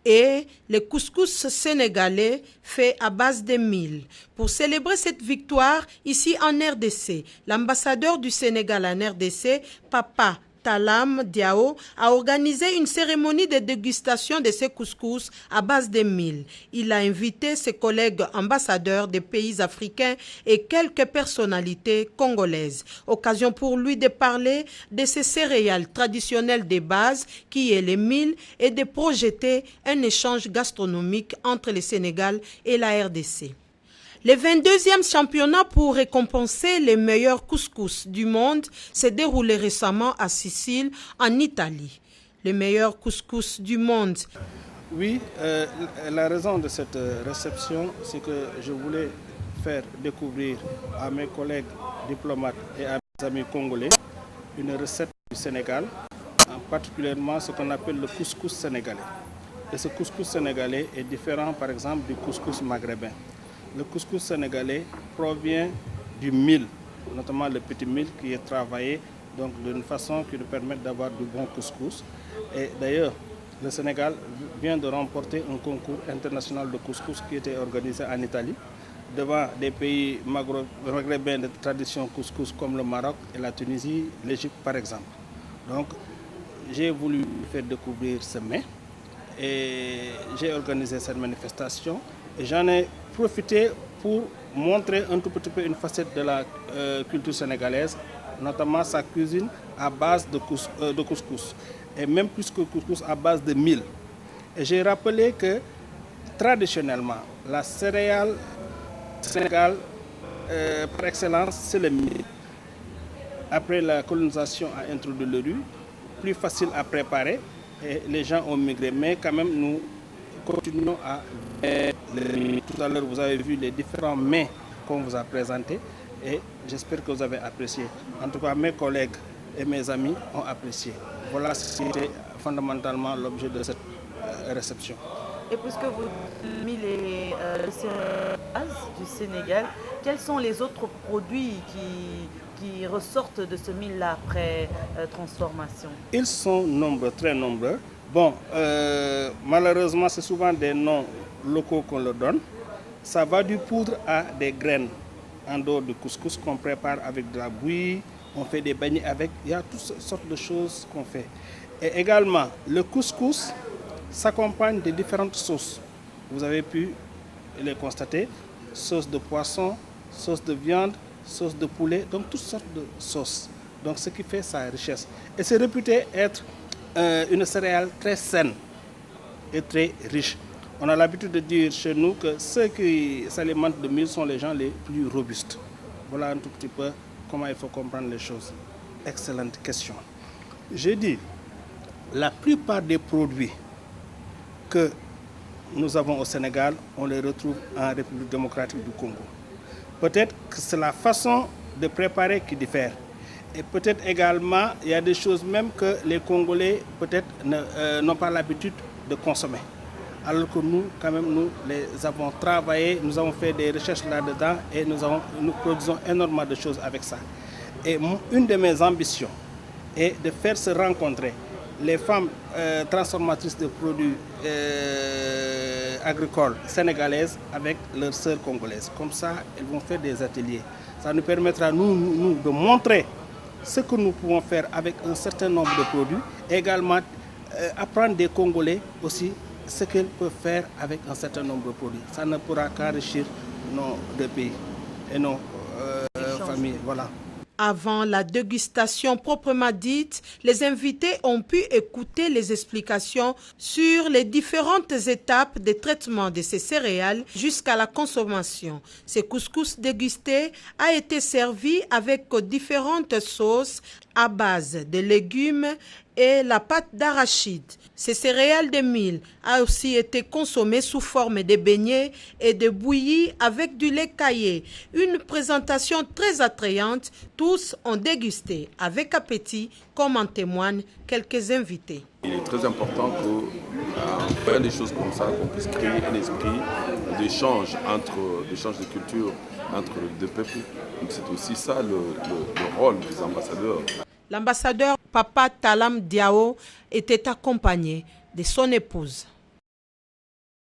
et le couscous sénégalais fait à base de mil. Pour célébrer cette victoire, ici en RDC, l'ambassadeur du Sénégal en RDC, Papa Talam Diao, a organisé une cérémonie de dégustation de ce couscous à base de mil. Il a invité ses collègues ambassadeurs des pays africains et quelques personnalités congolaises. Occasion pour lui de parler de ces céréales traditionnelles de base qui est le mil et de projeter un échange gastronomique entre le Sénégal et la RDC. Le 22e championnat pour récompenser les meilleurs couscous du monde s'est déroulé récemment à Sicile, en Italie. Les meilleurs couscous du monde. Oui, la raison de cette réception, c'est que je voulais faire découvrir à mes collègues diplomates et à mes amis congolais une recette du Sénégal, particulièrement ce qu'on appelle le couscous sénégalais. Et ce couscous sénégalais est différent, par exemple, du couscous maghrébin. Le couscous sénégalais provient du mil, notamment le petit mil qui est travaillé d'une façon qui nous permet d'avoir du bon couscous. Et d'ailleurs, le Sénégal vient de remporter un concours international de couscous qui était organisé en Italie devant des pays maghrébins de tradition couscous comme le Maroc et la Tunisie, l'Égypte par exemple. Donc j'ai voulu faire découvrir ce mets et j'ai organisé cette manifestation et j'en ai profité pour montrer un tout petit peu une facette de la culture sénégalaise, notamment sa cuisine à base de couscous, et même plus que couscous à base de mil. Et j'ai rappelé que traditionnellement, la céréale Sénégal par excellence, c'est le mil. Après la colonisation a introduit le riz, plus facile à préparer, et les gens ont migré, mais quand même nous continuons à tout à l'heure vous avez vu les différents mets qu'on vous a présentés et j'espère que vous avez apprécié. En tout cas mes collègues et mes amis ont apprécié. Voilà ce qui était fondamentalement l'objet de cette réception. Et puisque vous avez mis les céréales du Sénégal, quels sont les autres produits qui ressortent de ce mil-là après transformation? Ils sont nombreux, très nombreux. Bon, malheureusement, c'est souvent des noms locaux qu'on leur donne. Ça va du poudre à des graines en dehors du couscous qu'on prépare avec de la bouillie. On fait des beignets avec. Il y a toutes sortes de choses qu'on fait. Et également, le couscous s'accompagne de différentes sauces. Vous avez pu les constater. Sauce de poisson, sauce de viande, sauce de poulet. Donc, toutes sortes de sauces. Donc, ce qui fait sa richesse. Et c'est réputé être une céréale très saine et très riche. On a l'habitude de dire chez nous que ceux qui s'alimentent de mil sont les gens les plus robustes. Voilà un tout petit peu comment il faut comprendre les choses. Excellente question. J'ai dit, la plupart des produits que nous avons au Sénégal, on les retrouve en République démocratique du Congo. Peut-être que c'est la façon de préparer qui diffère. Et peut-être également, il y a des choses même que les Congolais peut-être n'ont pas l'habitude de consommer. Alors que nous, quand même, nous les avons travaillés, nous avons fait des recherches là-dedans et nous produisons énormément de choses avec ça. Et une de mes ambitions est de faire se rencontrer les femmes transformatrices de produits agricoles sénégalaises avec leurs sœurs congolaises. Comme ça, elles vont faire des ateliers. Ça nous permettra, nous de montrer ce que nous pouvons faire avec un certain nombre de produits, et également apprendre des Congolais aussi ce qu'ils peuvent faire avec un certain nombre de produits. Ça ne pourra qu'enrichir nos deux pays et nos familles. Voilà. Avant la dégustation proprement dite, les invités ont pu écouter les explications sur les différentes étapes de traitement de ces céréales jusqu'à la consommation. Ce couscous dégusté a été servi avec différentes sauces à base de légumes et la pâte d'arachide. Ces céréales de mil a aussi été consommé sous forme de beignets et de bouillies avec du lait caillé. Une présentation très attrayante. Tous ont dégusté avec appétit, comme en témoignent quelques invités. Il est très important que faire des choses comme ça, qu'on puisse créer un esprit d'échange de culture entre les deux peuples. Donc c'est aussi ça le rôle des ambassadeurs. L'ambassadeur Papa Talam Diao était accompagné de son épouse.